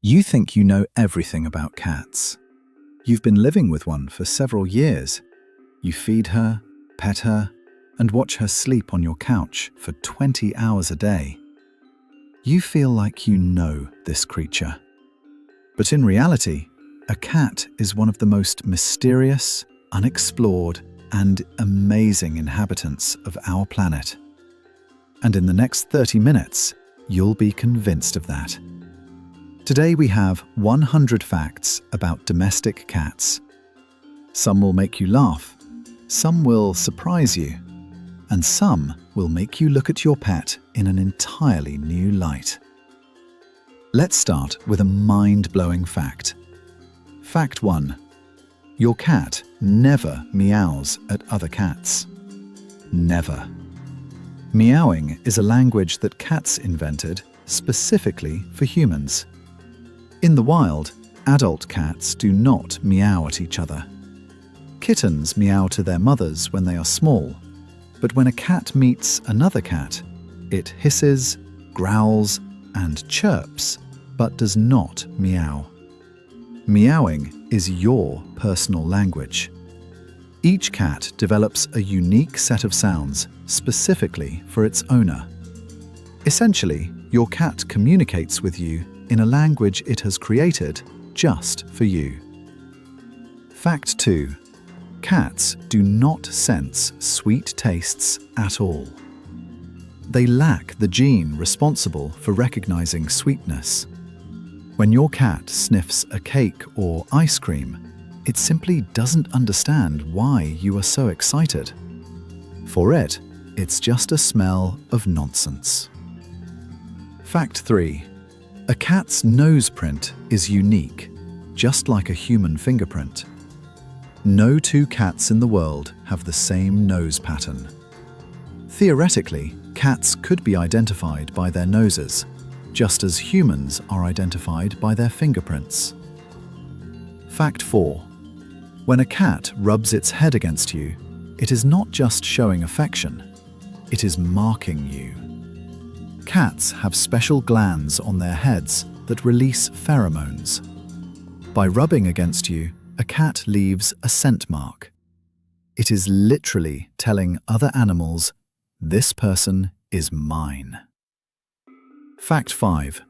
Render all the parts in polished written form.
You think you know everything about cats. You've been living with one for several years. You feed her, pet her, and watch her sleep on your couch for 20 hours a day. You feel like you know this creature. But in reality, a cat is one of the most mysterious, unexplored, and amazing inhabitants of our planet. And in the next 30 minutes, you'll be convinced of that. Today we have 100 facts about domestic cats. Some will make you laugh, some will surprise you, and some will make you look at your pet in an entirely new light. Let's start with a mind-blowing fact. Fact 1. Your cat never meows at other cats. Never. Meowing is a language that cats invented specifically for humans. In the wild, adult cats do not meow at each other. Kittens meow to their mothers when they are small, but when a cat meets another cat, it hisses, growls, and chirps, but does not meow. Meowing is your personal language. Each cat develops a unique set of sounds specifically for its owner. Essentially, your cat communicates with you in a language it has created just for you. Fact 2. Cats do not sense sweet tastes at all. They lack the gene responsible for recognizing sweetness. When your cat sniffs a cake or ice cream, it simply doesn't understand why you are so excited. For it, it's just a smell of nonsense. Fact 3. A cat's nose print is unique, just like a human fingerprint. No two cats in the world have the same nose pattern. Theoretically, cats could be identified by their noses, just as humans are identified by their fingerprints. Fact 4. When a cat rubs its head against you, it is not just showing affection, it is marking you. Cats have special glands on their heads that release pheromones. By rubbing against you, a cat leaves a scent mark. It is literally telling other animals, "This person is mine." Fact 5.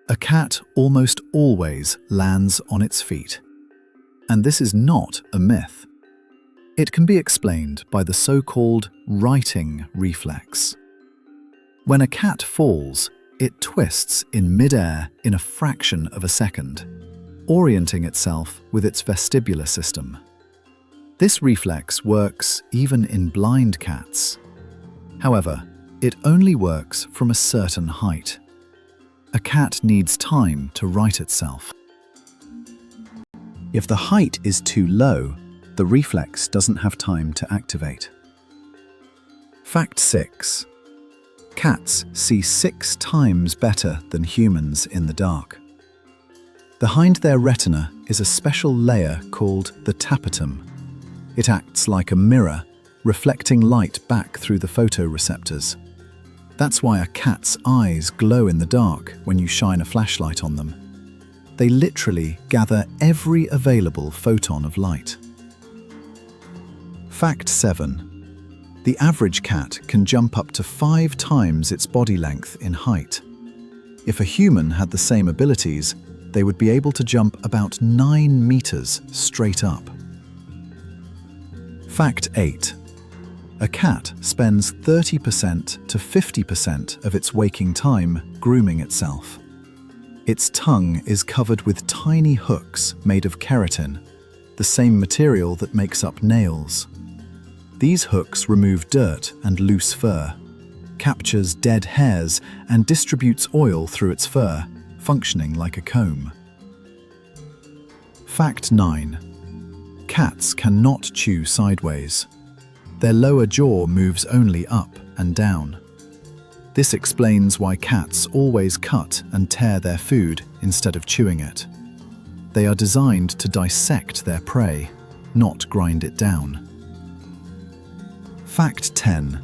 A cat almost always lands on its feet. And this is not a myth. It can be explained by the so-called righting reflex. When a cat falls, it twists in mid-air in a fraction of a second, orienting itself with its vestibular system. This reflex works even in blind cats. However, it only works from a certain height. A cat needs time to right itself. If the height is too low, the reflex doesn't have time to activate. Fact 6. Cats see 6 times better than humans in the dark. Behind their retina is a special layer called the tapetum. It acts like a mirror, reflecting light back through the photoreceptors. That's why a cat's eyes glow in the dark when you shine a flashlight on them. They literally gather every available photon of light. Fact 7. The average cat can jump up to 5 times its body length in height. If a human had the same abilities, they would be able to jump about 9 meters straight up. Fact 8. A cat spends 30% to 50% of its waking time grooming itself. Its tongue is covered with tiny hooks made of keratin, the same material that makes up nails. These hooks remove dirt and loose fur, captures dead hairs, and distributes oil through its fur, functioning like a comb. Fact 9. Cats cannot chew sideways. Their lower jaw moves only up and down. This explains why cats always cut and tear their food instead of chewing it. They are designed to dissect their prey, not grind it down. Fact 10.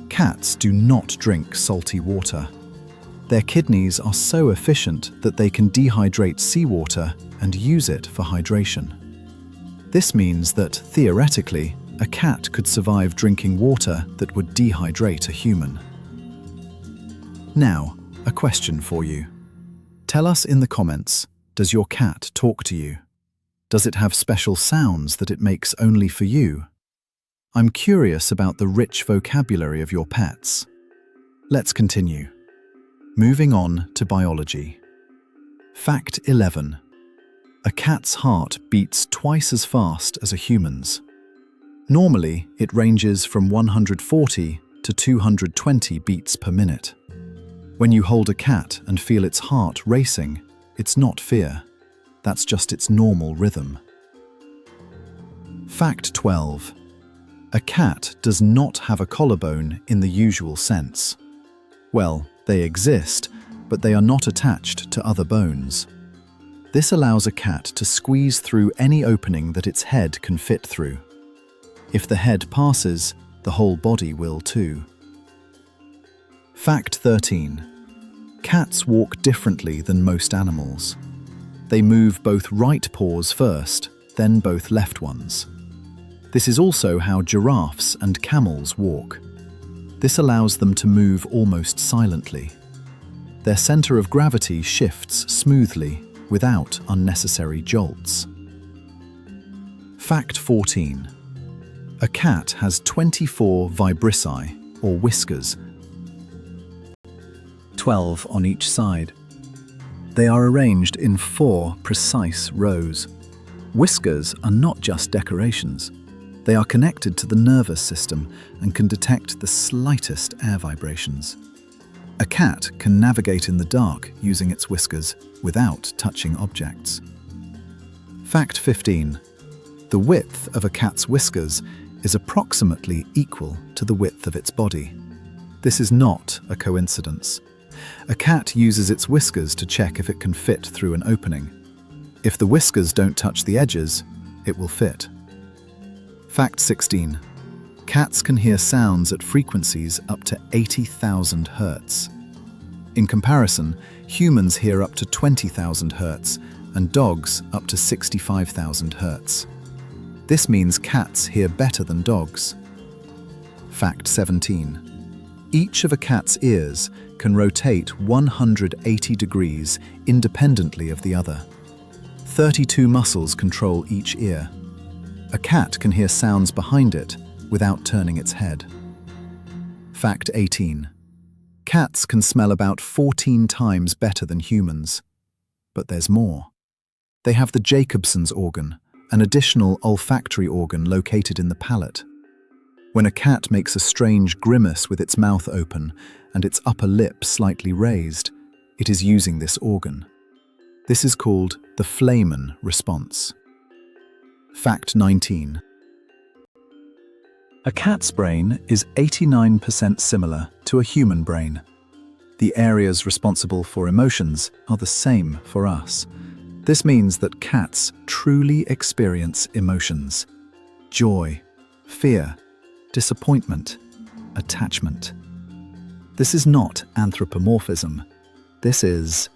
Cats do not drink salty water. Their kidneys are so efficient that they can dehydrate seawater and use it for hydration. This means that, theoretically, a cat could survive drinking water that would dehydrate a human. Now, a question for you. Tell us in the comments, does your cat talk to you? Does it have special sounds that it makes only for you? I'm curious about the rich vocabulary of your pets. Let's continue. Moving on to biology. Fact 11. A cat's heart beats twice as fast as a human's. Normally, it ranges from 140 to 220 beats per minute. When you hold a cat and feel its heart racing, it's not fear. That's just its normal rhythm. Fact 12. A cat does not have a collarbone in the usual sense. Well, they exist, but they are not attached to other bones. This allows a cat to squeeze through any opening that its head can fit through. If the head passes, the whole body will too. Fact 13. Cats walk differently than most animals. They move both right paws first, then both left ones. This is also how giraffes and camels walk. This allows them to move almost silently. Their center of gravity shifts smoothly, without unnecessary jolts. Fact 14. A cat has 24 vibrissae, or whiskers, 12 on each side. They are arranged in 4 precise rows. Whiskers are not just decorations. They are connected to the nervous system and can detect the slightest air vibrations. A cat can navigate in the dark using its whiskers without touching objects. Fact 15. The width of a cat's whiskers is approximately equal to the width of its body. This is not a coincidence. A cat uses its whiskers to check if it can fit through an opening. If the whiskers don't touch the edges, it will fit. Fact 16. Cats can hear sounds at frequencies up to 80,000 Hz. In comparison, humans hear up to 20,000 Hz and dogs up to 65,000 Hz. This means cats hear better than dogs. Fact 17. Each of a cat's ears can rotate 180 degrees independently of the other. 32 muscles control each ear. A cat can hear sounds behind it without turning its head. Fact 18. Cats can smell about 14 times better than humans. But there's more. They have the Jacobson's organ, an additional olfactory organ located in the palate. When a cat makes a strange grimace with its mouth open and its upper lip slightly raised, it is using this organ. This is called the Flamen response. Fact 19. A cat's brain is 89% similar to a human brain. The areas responsible for emotions are the same for us. This means that cats truly experience emotions: joy, fear, disappointment, attachment. This is not anthropomorphism. This is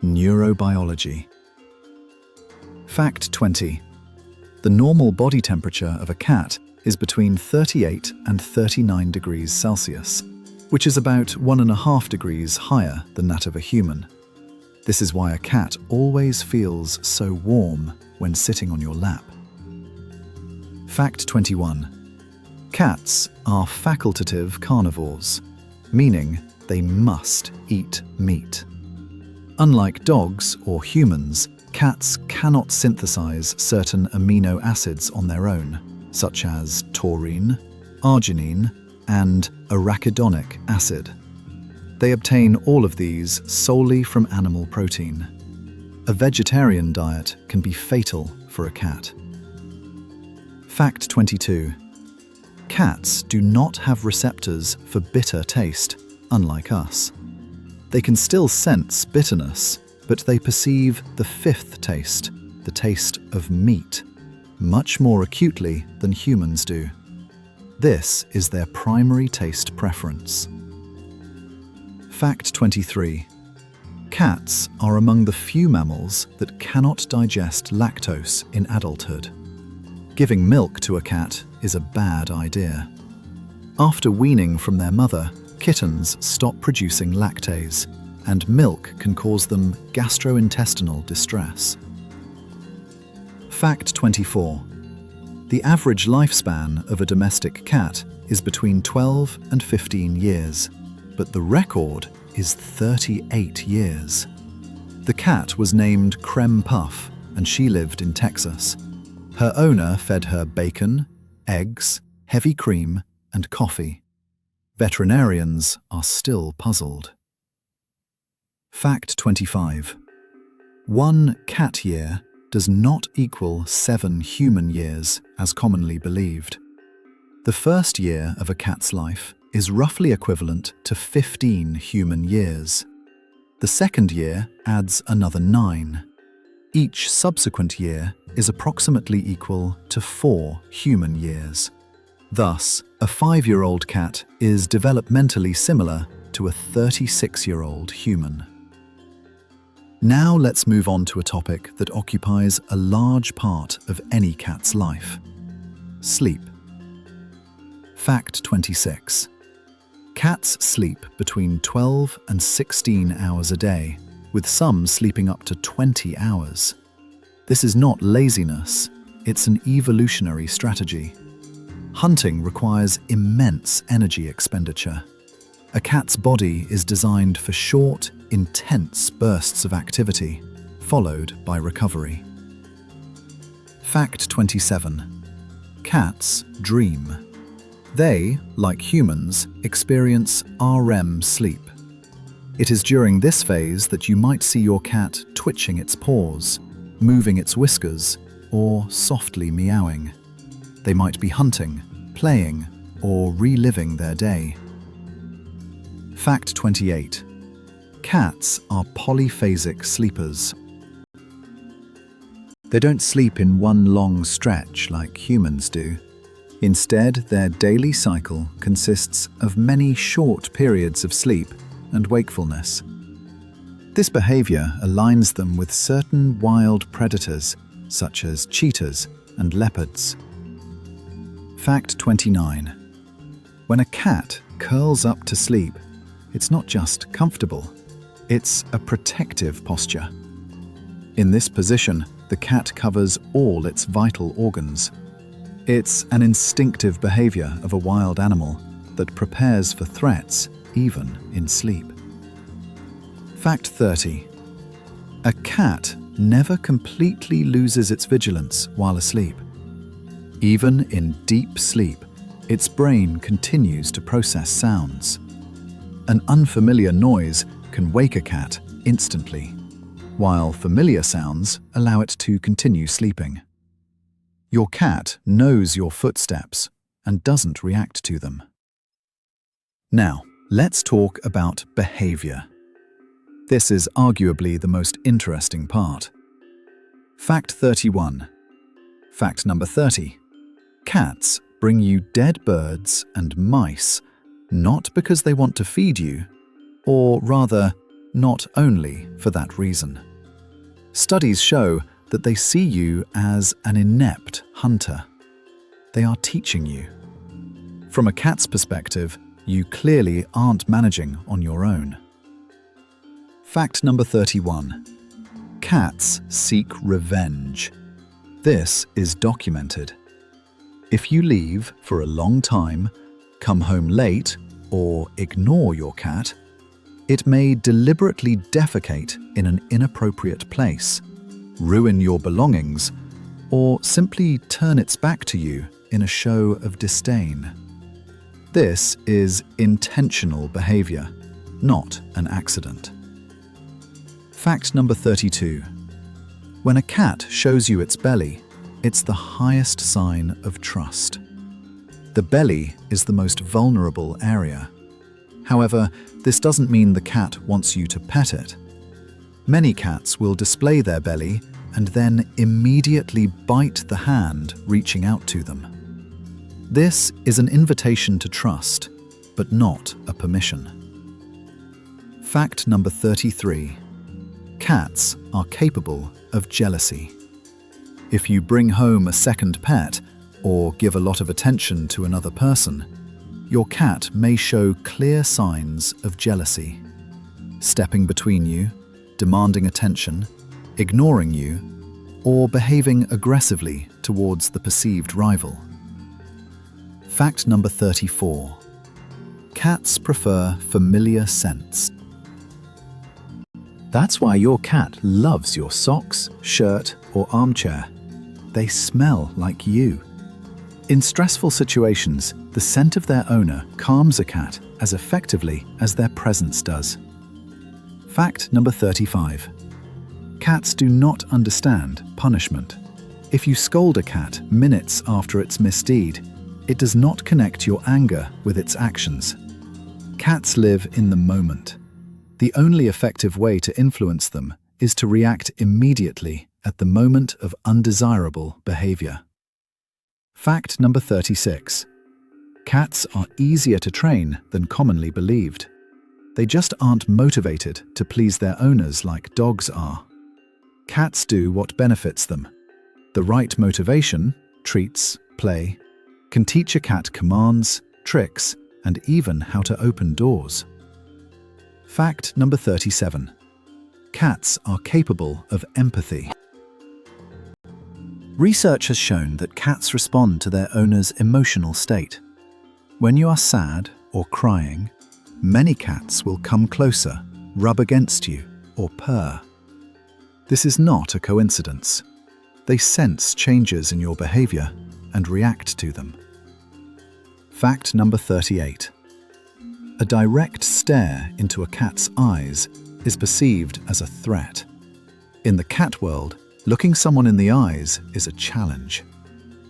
neurobiology. Fact 20. The normal body temperature of a cat is between 38 and 39 degrees Celsius, which is about 1.5 degrees higher than that of a human. This is why a cat always feels so warm when sitting on your lap. Fact 21. Cats are facultative carnivores, meaning they must eat meat. Unlike dogs or humans, cats cannot synthesize certain amino acids on their own, such as taurine, arginine, and arachidonic acid. They obtain all of these solely from animal protein. A vegetarian diet can be fatal for a cat. Fact 22. Cats do not have receptors for bitter taste, unlike us. They can still sense bitterness, but they perceive the fifth taste, the taste of meat, much more acutely than humans do. This is their primary taste preference. Fact 23. Cats are among the few mammals that cannot digest lactose in adulthood. Giving milk to a cat is a bad idea. After weaning from their mother, kittens stop producing lactase, and milk can cause them gastrointestinal distress. Fact 24. The average lifespan of a domestic cat is between 12 and 15 years, but the record is 38 years. The cat was named Creme Puff, and she lived in Texas. Her owner fed her bacon, eggs, heavy cream, and coffee. Veterinarians are still puzzled. Fact 25. 1 cat year does not equal 7 human years, as commonly believed. The first year of a cat's life is roughly equivalent to 15 human years. The second year adds another 9. Each subsequent year is approximately equal to 4 human years. Thus, a 5-year-old cat is developmentally similar to a 36-year-old human. Now let's move on to a topic that occupies a large part of any cat's life: sleep. Fact 26. Cats sleep between 12 and 16 hours a day, with some sleeping up to 20 hours. This is not laziness, it's an evolutionary strategy. Hunting requires immense energy expenditure. A cat's body is designed for short, intense bursts of activity, followed by recovery. Fact 27. Cats dream. They, like humans, experience REM sleep. It is during this phase that you might see your cat twitching its paws, moving its whiskers, or softly meowing. They might be hunting, playing, or reliving their day. Fact 28. Cats are polyphasic sleepers. They don't sleep in one long stretch like humans do. Instead, their daily cycle consists of many short periods of sleep and wakefulness. This behavior aligns them with certain wild predators, such as cheetahs and leopards. Fact 29. When a cat curls up to sleep, it's not just comfortable, it's a protective posture. In this position, the cat covers all its vital organs. It's an instinctive behavior of a wild animal that prepares for threats even in sleep. Fact 30. A cat never completely loses its vigilance while asleep. Even in deep sleep, its brain continues to process sounds. An unfamiliar noise can wake a cat instantly, while familiar sounds allow it to continue sleeping. Your cat knows your footsteps and doesn't react to them. Now, let's talk about behavior. This is arguably the most interesting part. Fact 31. Fact number 30. Cats bring you dead birds and mice not because they want to feed you, or rather, not only for that reason. Studies show that they see you as an inept hunter. They are teaching you. From a cat's perspective, you clearly aren't managing on your own. Fact number 31. Cats seek revenge. This is documented. If you leave for a long time, come home late, or ignore your cat, it may deliberately defecate in an inappropriate place, ruin your belongings, or simply turn its back to you in a show of disdain. This is intentional behavior, not an accident. Fact number 32. When a cat shows you its belly, it's the highest sign of trust. The belly is the most vulnerable area. However, this doesn't mean the cat wants you to pet it. Many cats will display their belly and then immediately bite the hand reaching out to them. This is an invitation to trust, but not a permission. Fact number 33. Cats are capable of jealousy. If you bring home a second pet or give a lot of attention to another person, your cat may show clear signs of jealousy, stepping between you, demanding attention, ignoring you, or behaving aggressively towards the perceived rival. Fact number 34. Cats prefer familiar scents. That's why your cat loves your socks, shirt, or armchair. They smell like you. In stressful situations, the scent of their owner calms a cat as effectively as their presence does. Fact number 35. Cats do not understand punishment. If you scold a cat minutes after its misdeed, it does not connect your anger with its actions. Cats live in the moment. The only effective way to influence them is to react immediately at the moment of undesirable behavior. Fact number 36. Cats are easier to train than commonly believed. They just aren't motivated to please their owners like dogs are. Cats do what benefits them. The right motivation, treats, play, can teach a cat commands, tricks, and even how to open doors. Fact number 37. Cats are capable of empathy. Research has shown that cats respond to their owner's emotional state. When you are sad or crying, many cats will come closer, rub against you, or purr. This is not a coincidence. They sense changes in your behavior and react to them. Fact number 38. A direct stare into a cat's eyes is perceived as a threat. In the cat world, looking someone in the eyes is a challenge.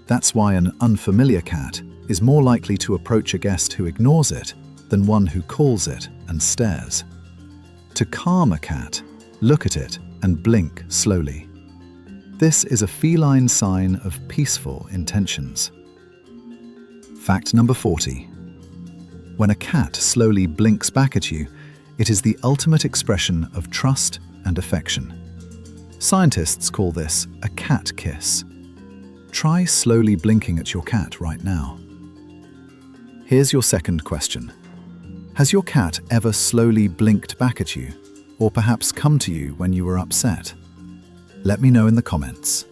That's why an unfamiliar cat is more likely to approach a guest who ignores it than one who calls it and stares. To calm a cat, look at it and blink slowly. This is a feline sign of peaceful intentions. Fact number 40. When a cat slowly blinks back at you, it is the ultimate expression of trust and affection. Scientists call this a cat kiss. Try slowly blinking at your cat right now. Here's your second question. Has your cat ever slowly blinked back at you, or perhaps come to you when you were upset? Let me know in the comments.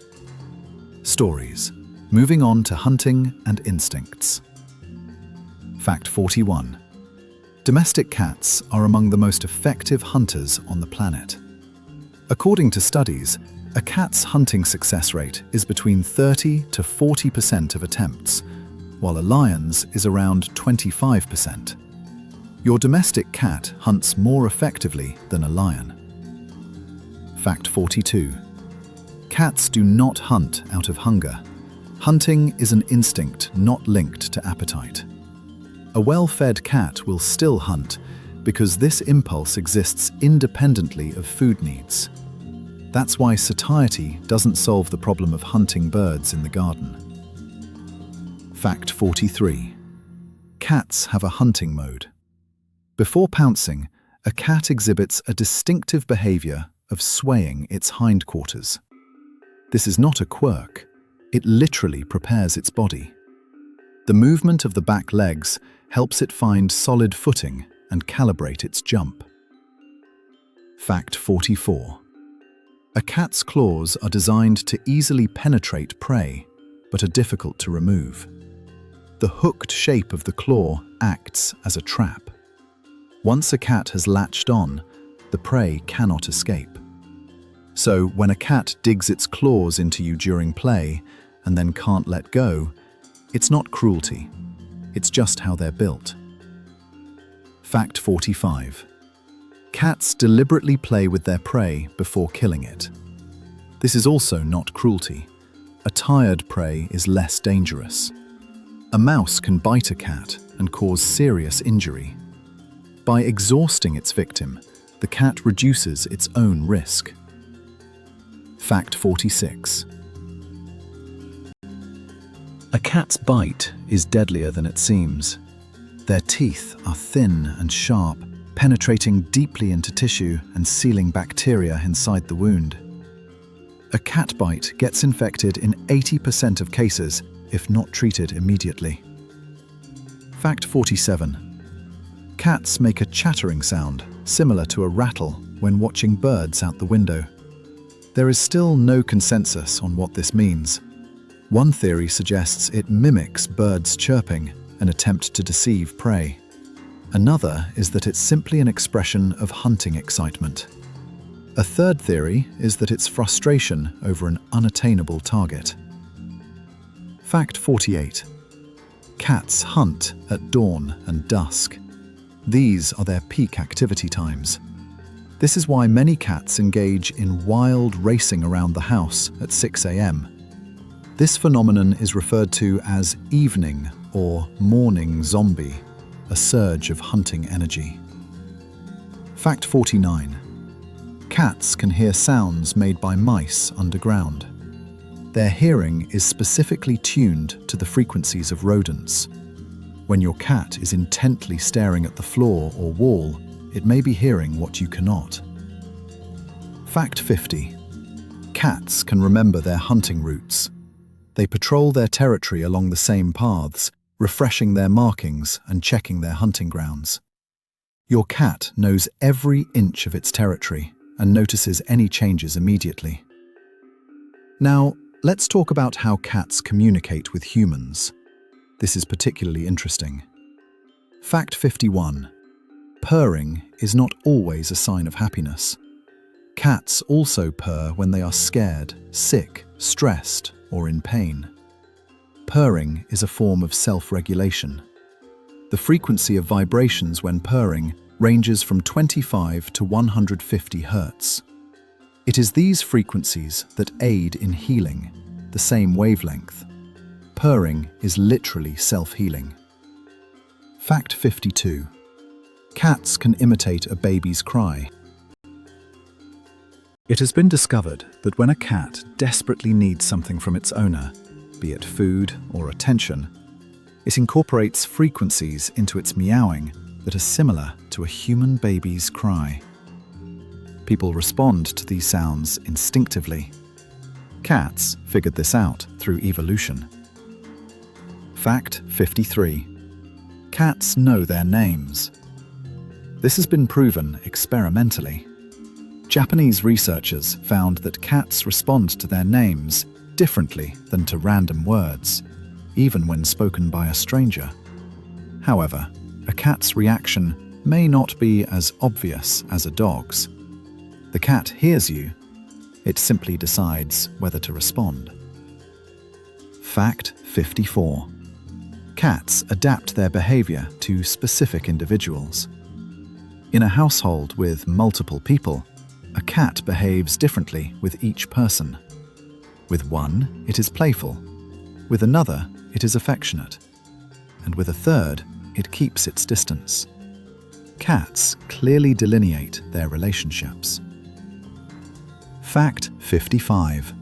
Stories. Moving on to hunting and instincts. Fact 41. Domestic cats are among the most effective hunters on the planet. According to studies, a cat's hunting success rate is between 30 to 40% of attempts, while a lion's is around 25%. Your domestic cat hunts more effectively than a lion. Fact 42. Cats do not hunt out of hunger. Hunting is an instinct not linked to appetite. A well-fed cat will still hunt because this impulse exists independently of food needs. That's why satiety doesn't solve the problem of hunting birds in the garden. Fact 43. Cats have a hunting mode. Before pouncing, a cat exhibits a distinctive behavior of swaying its hindquarters. This is not a quirk. It literally prepares its body. The movement of the back legs helps it find solid footing and calibrate its jump. Fact 44. A cat's claws are designed to easily penetrate prey, but are difficult to remove. The hooked shape of the claw acts as a trap. Once a cat has latched on, the prey cannot escape. So when a cat digs its claws into you during play and then can't let go, it's not cruelty. It's just how they're built. Fact 45. Cats deliberately play with their prey before killing it. This is also not cruelty. A tired prey is less dangerous. A mouse can bite a cat and cause serious injury. By exhausting its victim, the cat reduces its own risk. Fact 46. A cat's bite is deadlier than it seems. Their teeth are thin and sharp, penetrating deeply into tissue and sealing bacteria inside the wound. A cat bite gets infected in 80% of cases if not treated immediately. Fact 47. Cats make a chattering sound similar to a rattle when watching birds out the window. There is still no consensus on what this means. One theory suggests it mimics birds chirping, an attempt to deceive prey. Another is that it's simply an expression of hunting excitement. A third theory is that it's frustration over an unattainable target. Fact 48. Cats hunt at dawn and dusk. These are their peak activity times. This is why many cats engage in wild racing around the house at 6 a.m. This phenomenon is referred to as evening or morning zombie, a surge of hunting energy. Fact 49. Cats can hear sounds made by mice underground. Their hearing is specifically tuned to the frequencies of rodents. When your cat is intently staring at the floor or wall, it may be hearing what you cannot. Fact 50. Cats can remember their hunting routes. They patrol their territory along the same paths, refreshing their markings and checking their hunting grounds. Your cat knows every inch of its territory and notices any changes immediately. Now, let's talk about how cats communicate with humans. This is particularly interesting. Fact 51. Purring is not always a sign of happiness. Cats also purr when they are scared, sick, stressed, or in pain. Purring is a form of self-regulation. The frequency of vibrations when purring ranges from 25 to 150 Hz. It is these frequencies that aid in healing, the same wavelength. Purring is literally self-healing. Fact 52. Cats can imitate a baby's cry. It has been discovered that when a cat desperately needs something from its owner, be it food or attention, it incorporates frequencies into its meowing that are similar to a human baby's cry. People respond to these sounds instinctively. Cats figured this out through evolution. Fact 53. Cats know their names. This has been proven experimentally. Japanese researchers found that cats respond to their names differently than to random words, even when spoken by a stranger. However, a cat's reaction may not be as obvious as a dog's. The cat hears you. It simply decides whether to respond. Fact 54. Cats adapt their behavior to specific individuals. In a household with multiple people, a cat behaves differently with each person. With one, it is playful. With another, it is affectionate. And with a third, it keeps its distance. Cats clearly delineate their relationships. Fact 55.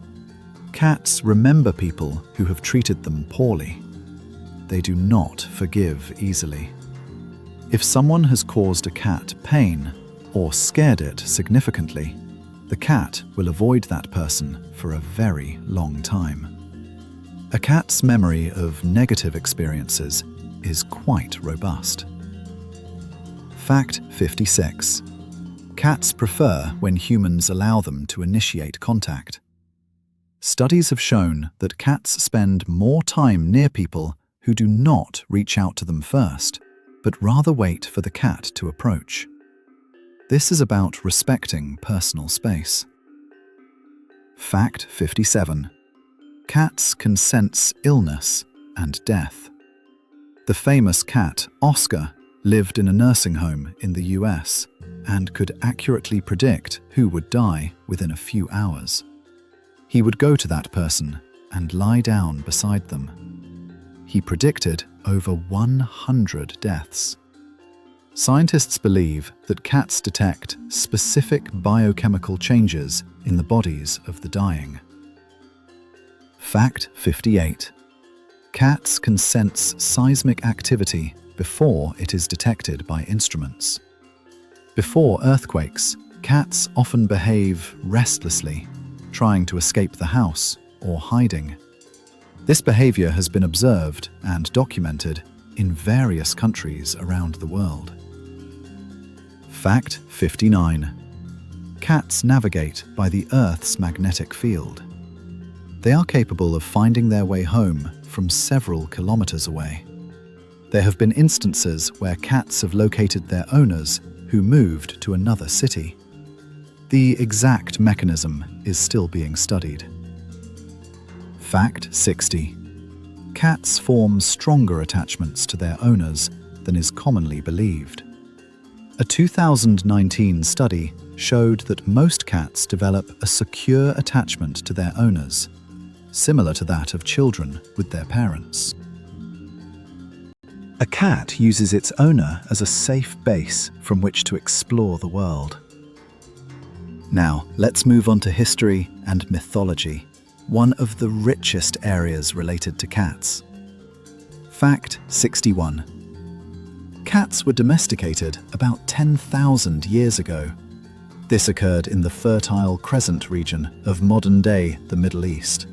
Cats remember people who have treated them poorly. They do not forgive easily. If someone has caused a cat pain or scared it significantly, the cat will avoid that person for a very long time. A cat's memory of negative experiences is quite robust. Fact 56. Cats prefer when humans allow them to initiate contact. Studies have shown that cats spend more time near people who do not reach out to them first, but rather wait for the cat to approach. This is about respecting personal space. Fact 57. Cats can sense illness and death. The famous cat, Oscar, lived in a nursing home in the US and could accurately predict who would die within a few hours. He would go to that person and lie down beside them. He predicted over 100 deaths. Scientists believe that cats detect specific biochemical changes in the bodies of the dying. Fact 58. Cats can sense seismic activity before it is detected by instruments. Before earthquakes, cats often behave restlessly, trying to escape the house or hiding. This behavior has been observed and documented in various countries around the world. Fact 59. Cats navigate by the Earth's magnetic field. They are capable of finding their way home from several kilometers away. There have been instances where cats have located their owners who moved to another city. The exact mechanism is still being studied. Fact 60. Cats form stronger attachments to their owners than is commonly believed. A 2019 study showed that most cats develop a secure attachment to their owners, similar to that of children with their parents. A cat uses its owner as a safe base from which to explore the world. Now, let's move on to history and mythology, one of the richest areas related to cats. Fact 61. Cats were domesticated about 10,000 years ago. This occurred in the Fertile Crescent region of modern-day the Middle East.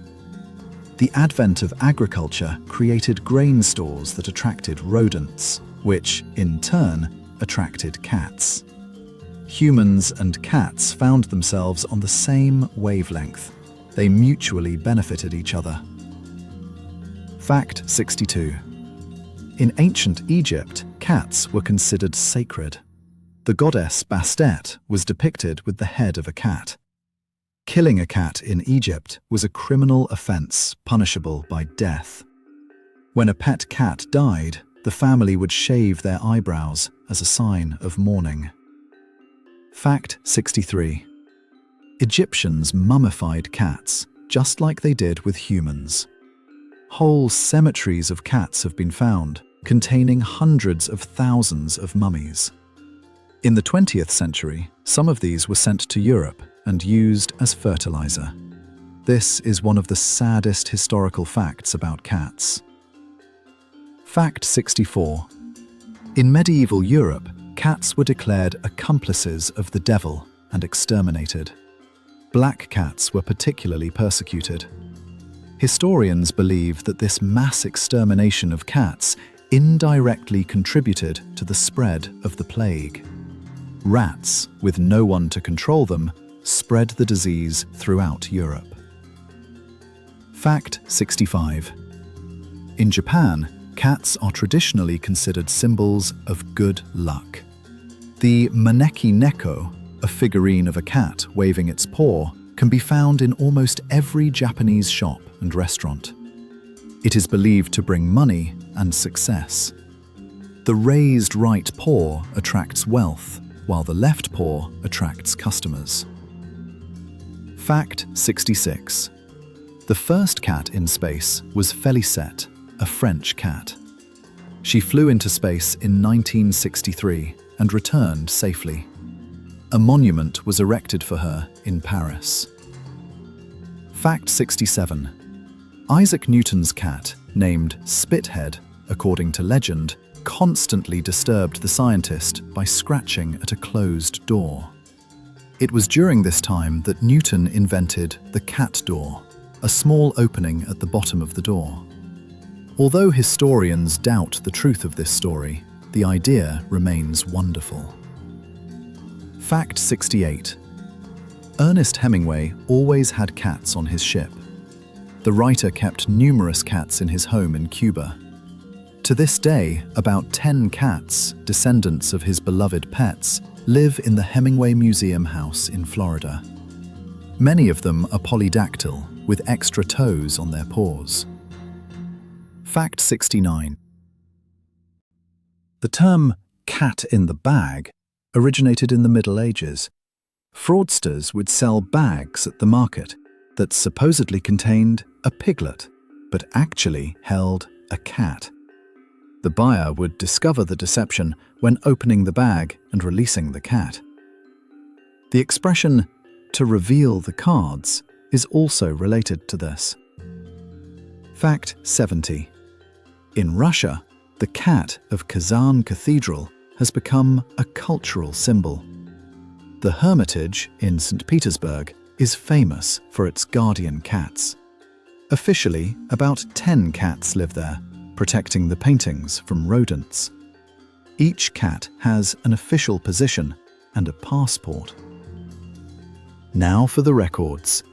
The advent of agriculture created grain stores that attracted rodents, which, in turn, attracted cats. Humans and cats found themselves on the same wavelength. They mutually benefited each other. Fact 62. In ancient Egypt, cats were considered sacred. The goddess Bastet was depicted with the head of a cat. Killing a cat in Egypt was a criminal offense punishable by death. When a pet cat died, the family would shave their eyebrows as a sign of mourning. Fact 63. Egyptians mummified cats, just like they did with humans. Whole cemeteries of cats have been found, containing hundreds of thousands of mummies. In the 20th century, some of these were sent to Europe and used as fertilizer. This is one of the saddest historical facts about cats. Fact 64. In medieval Europe, cats were declared accomplices of the devil and exterminated. Black cats were particularly persecuted. Historians believe that this mass extermination of cats indirectly contributed to the spread of the plague. Rats, with no one to control them, spread the disease throughout Europe. Fact 65. In Japan, cats are traditionally considered symbols of good luck. The maneki neko, a figurine of a cat waving its paw, can be found in almost every Japanese shop and restaurant. It is believed to bring money and success. The raised right paw attracts wealth, while the left paw attracts customers. Fact 66. The first cat in space was Félicette, a French cat. She flew into space in 1963 and returned safely. A monument was erected for her in Paris. Fact 67. Isaac Newton's cat, named Spithead, according to legend, constantly disturbed the scientist by scratching at a closed door. It was during this time that Newton invented the cat door, a small opening at the bottom of the door. Although historians doubt the truth of this story, the idea remains wonderful. Fact 68. Ernest Hemingway always had cats on his ship. The writer kept numerous cats in his home in Cuba. To this day, about 10 cats, descendants of his beloved pets, live in the Hemingway Museum house in Florida. Many of them are polydactyl, with extra toes on their paws. Fact 69. The term cat in the bag originated in the Middle Ages. Fraudsters would sell bags at the market that supposedly contained a piglet, but actually held a cat. The buyer would discover the deception when opening the bag and releasing the cat. The expression, "to reveal the cards," is also related to this. Fact 70. In Russia, the cat of Kazan Cathedral has become a cultural symbol. The Hermitage in St. Petersburg is famous for its guardian cats. Officially, about 10 cats live there, protecting the paintings from rodents. Each cat has an official position and a passport. Now for the records.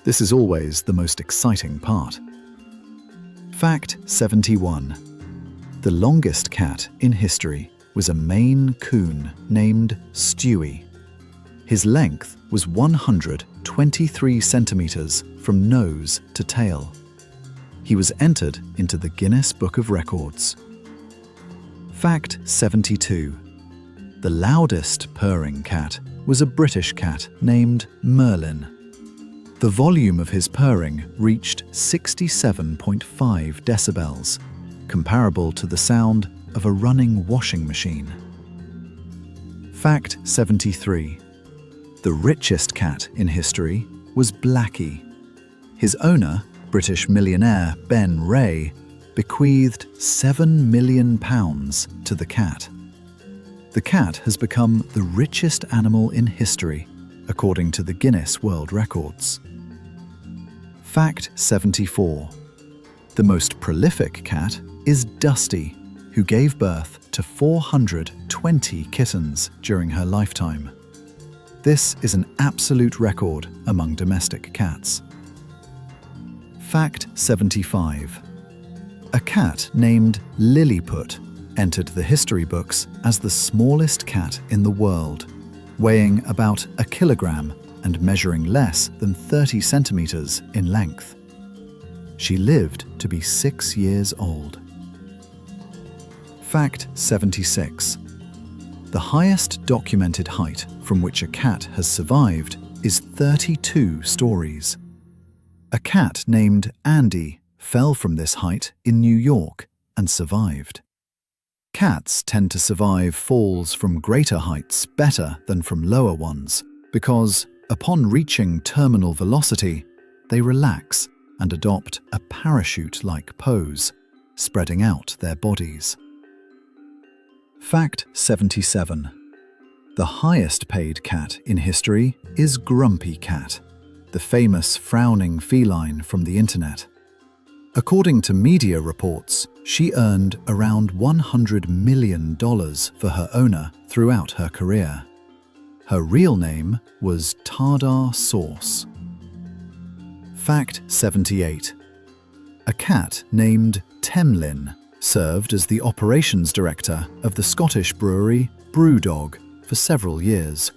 This is always the most exciting part. Fact 71. The longest cat in history was a Maine Coon named Stewie. His length was 123 centimeters from nose to tail. He was entered into the Guinness Book of Records. Fact 72. The loudest purring cat was a British cat named Merlin. The volume of his purring reached 67.5 decibels, comparable to the sound of a running washing machine. Fact 73. The richest cat in history was Blackie. His owner, British millionaire Ben Ray, bequeathed £7 million to the cat. The cat has become the richest animal in history, according to the Guinness World Records. Fact 74. The most prolific cat is Dusty, who gave birth to 420 kittens during her lifetime. This is an absolute record among domestic cats. Fact 75. A cat named Lilliput entered the history books as the smallest cat in the world, weighing about a kilogram and measuring less than 30 centimeters in length. She lived to be 6 years old. Fact 76. The highest documented height from which a cat has survived is 32 stories. A cat named Andy fell from this height in New York and survived. Cats tend to survive falls from greater heights better than from lower ones because, upon reaching terminal velocity, they relax and adopt a parachute-like pose, spreading out their bodies. Fact 77. The highest paid cat in history is Grumpy Cat, the famous frowning feline from the internet. According to media reports, she earned around $100 million for her owner throughout her career. Her real name was Tartar Sauce. Fact 78. A cat named Temlin served as the operations director of the Scottish brewery Brewdog for several years.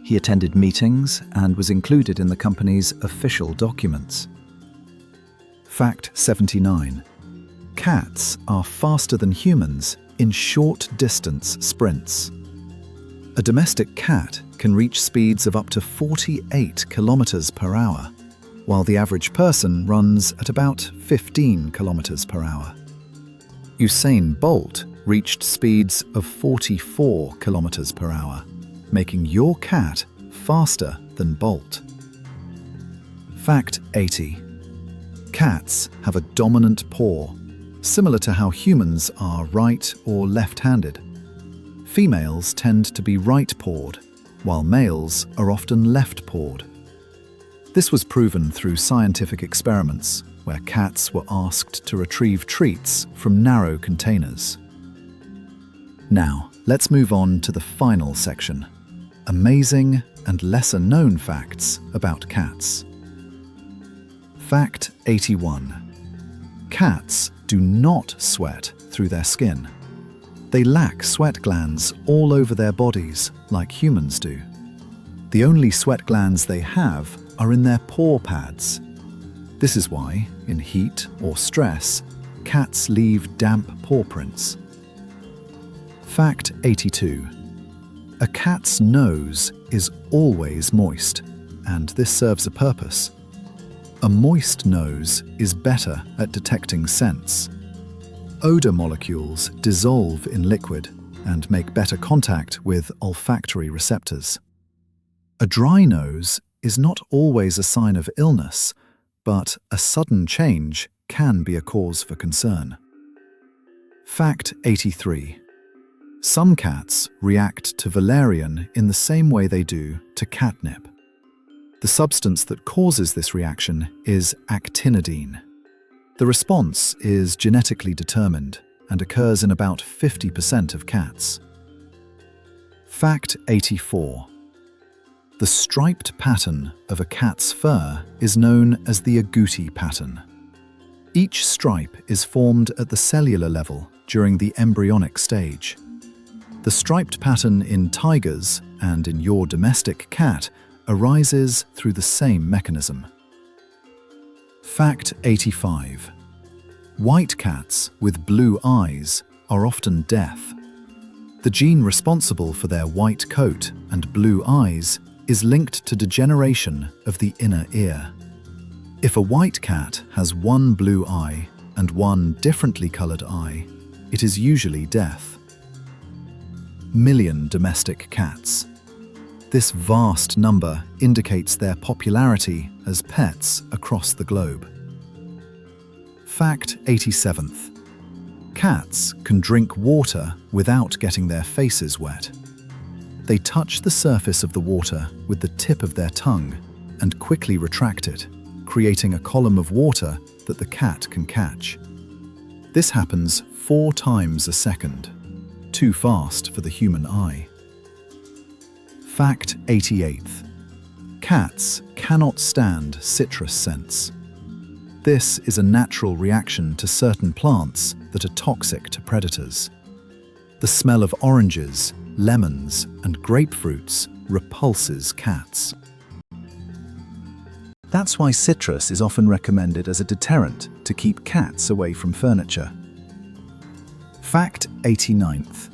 He attended meetings and was included in the company's official documents. Fact 79. Cats are faster than humans in short-distance sprints. A domestic cat can reach speeds of up to 48 kilometers per hour, while the average person runs at about 15 kilometers per hour. Usain Bolt reached speeds of 44 kilometers per hour, making your cat faster than Bolt. Fact 80. Cats have a dominant paw, similar to how humans are right or left-handed. Females tend to be right-pawed, while males are often left-pawed. This was proven through scientific experiments where cats were asked to retrieve treats from narrow containers. Now, let's move on to the final section: amazing and lesser-known facts about cats. Fact 81. Cats do not sweat through their skin. They lack sweat glands all over their bodies like humans do. The only sweat glands they have are in their paw pads. This is why, in heat or stress, cats leave damp paw prints. Fact 82. A cat's nose is always moist, and this serves a purpose. A moist nose is better at detecting scents. Odor molecules dissolve in liquid and make better contact with olfactory receptors. A dry nose is not always a sign of illness, but a sudden change can be a cause for concern. Fact 83. Some cats react to valerian in the same way they do to catnip. The substance that causes this reaction is actinidine. The response is genetically determined and occurs in about 50% of cats. Fact 84. The striped pattern of a cat's fur is known as the agouti pattern. Each stripe is formed at the cellular level during the embryonic stage. The striped pattern in tigers and in your domestic cat arises through the same mechanism. Fact 85. White cats with blue eyes are often deaf. The gene responsible for their white coat and blue eyes is linked to degeneration of the inner ear. If a white cat has one blue eye and one differently colored eye, it is usually deaf. Million domestic cats. This vast number indicates their popularity as pets across the globe. Fact 87th. Cats can drink water without getting their faces wet. They touch the surface of the water with the tip of their tongue and quickly retract it, creating a column of water that the cat can catch. This happens 4 times a second, too fast for the human eye. Fact 88th. Cats cannot stand citrus scents. This is a natural reaction to certain plants that are toxic to predators. The smell of oranges, lemons, and grapefruits repulses cats. That's why citrus is often recommended as a deterrent to keep cats away from furniture. Fact 89th.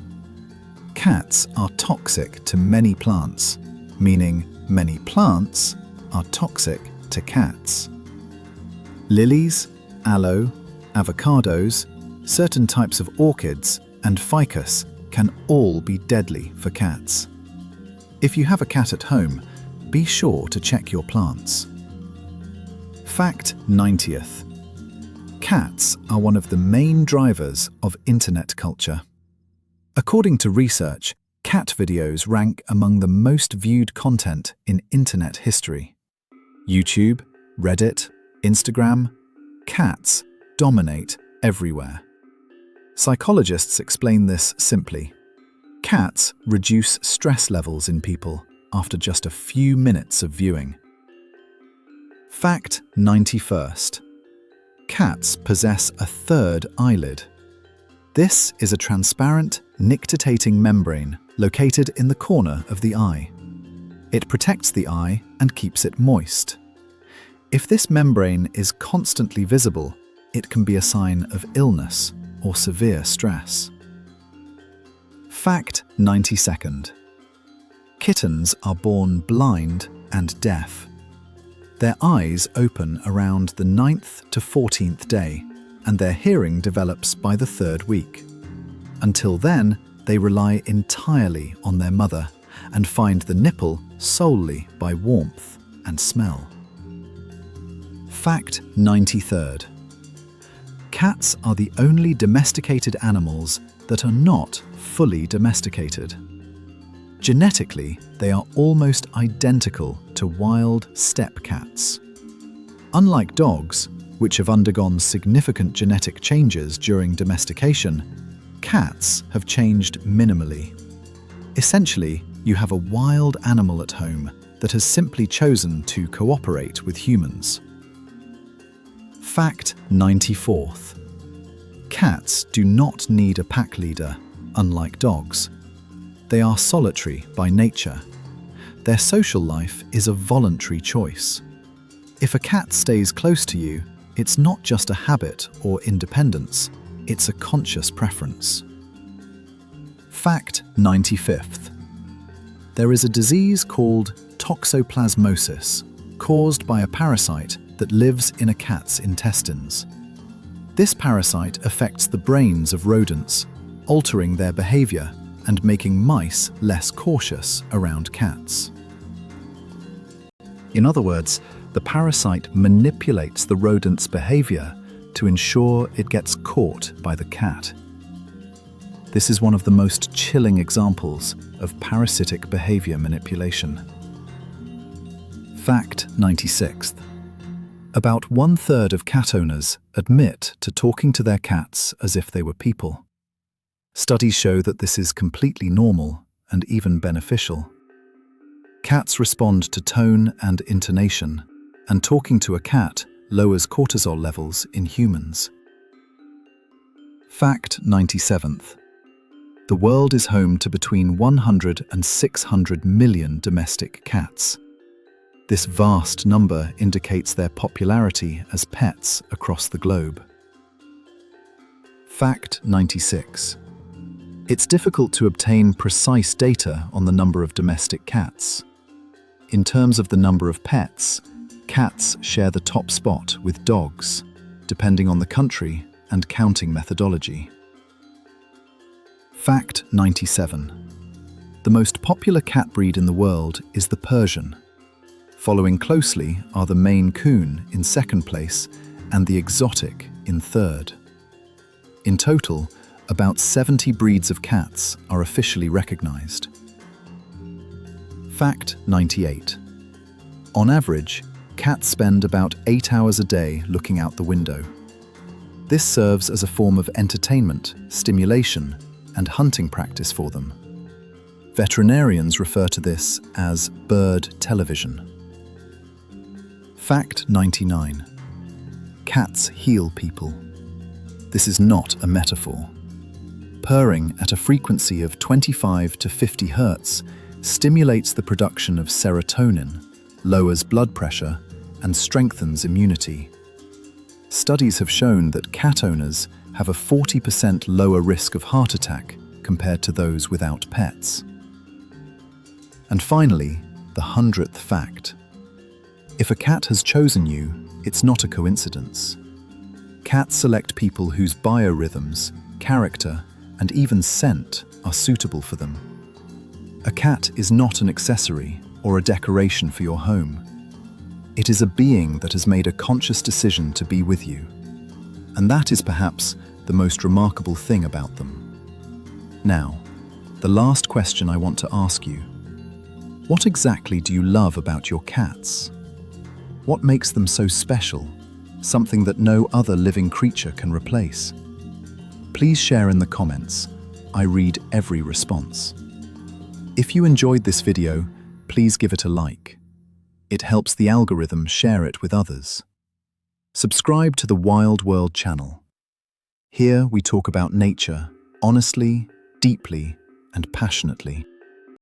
Cats are toxic to many plants, meaning many plants are toxic to cats. Lilies, aloe, avocados, certain types of orchids, and ficus can all be deadly for cats. If you have a cat at home, be sure to check your plants. Fact 90th. Cats are one of the main drivers of internet culture. According to research, cat videos rank among the most viewed content in internet history. YouTube, Reddit, Instagram, cats dominate everywhere. Psychologists explain this simply. Cats reduce stress levels in people after just a few minutes of viewing. Fact 91st. Cats possess a third eyelid. This is a transparent, nictitating membrane located in the corner of the eye. It protects the eye and keeps it moist. If this membrane is constantly visible, it can be a sign of illness or severe stress. Fact 92nd. Kittens are born blind and deaf. Their eyes open around the 9th to 14th day, and their hearing develops by the 3rd week. Until then, they rely entirely on their mother and find the nipple solely by warmth and smell. Fact 93rd. Cats are the only domesticated animals that are not fully domesticated. Genetically, they are almost identical to wild steppe cats. Unlike dogs, which have undergone significant genetic changes during domestication, cats have changed minimally. Essentially, you have a wild animal at home that has simply chosen to cooperate with humans. Fact 94th. Cats do not need a pack leader, unlike dogs. They are solitary by nature. Their social life is a voluntary choice. If a cat stays close to you, it's not just a habit or independence, it's a conscious preference. Fact 95th. There is a disease called toxoplasmosis, caused by a parasite that lives in a cat's intestines. This parasite affects the brains of rodents, altering their behavior and making mice less cautious around cats. In other words, the parasite manipulates the rodent's behavior to ensure it gets caught by the cat. This is one of the most chilling examples of parasitic behavior manipulation. Fact 96. About 1/3 of cat owners admit to talking to their cats as if they were people. Studies show that this is completely normal and even beneficial. Cats respond to tone and intonation, and talking to a cat lowers cortisol levels in humans. Fact 97. The world is home to between 100 and 600 million domestic cats. This vast number indicates their popularity as pets across the globe. Fact 96. It's difficult to obtain precise data on the number of domestic cats. In terms of the number of pets, cats share the top spot with dogs, depending on the country and counting methodology. Fact 97. The most popular cat breed in the world is the Persian. Following closely are the Maine Coon in second place and the exotic in third. In total, about 70 breeds of cats are officially recognized. Fact 98. On average, cats spend about 8 hours a day looking out the window. This serves as a form of entertainment, stimulation, and hunting practice for them. Veterinarians refer to this as bird television. Fact 99. Cats heal people. This is not a metaphor. Purring at a frequency of 25 to 50 Hz stimulates the production of serotonin, lowers blood pressure, and strengthens immunity. Studies have shown that cat owners have a 40% lower risk of heart attack compared to those without pets. And finally, the 100th fact. If a cat has chosen you, it's not a coincidence. Cats select people whose biorhythms, character, and even scent are suitable for them. A cat is not an accessory or a decoration for your home. It is a being that has made a conscious decision to be with you. And that is perhaps the most remarkable thing about them. Now, the last question I want to ask you. What exactly do you love about your cats? What makes them so special, something that no other living creature can replace? Please share in the comments. I read every response. If you enjoyed this video, please give it a like. It helps the algorithm share it with others. Subscribe to the Wild World channel. Here we talk about nature, honestly, deeply, and passionately.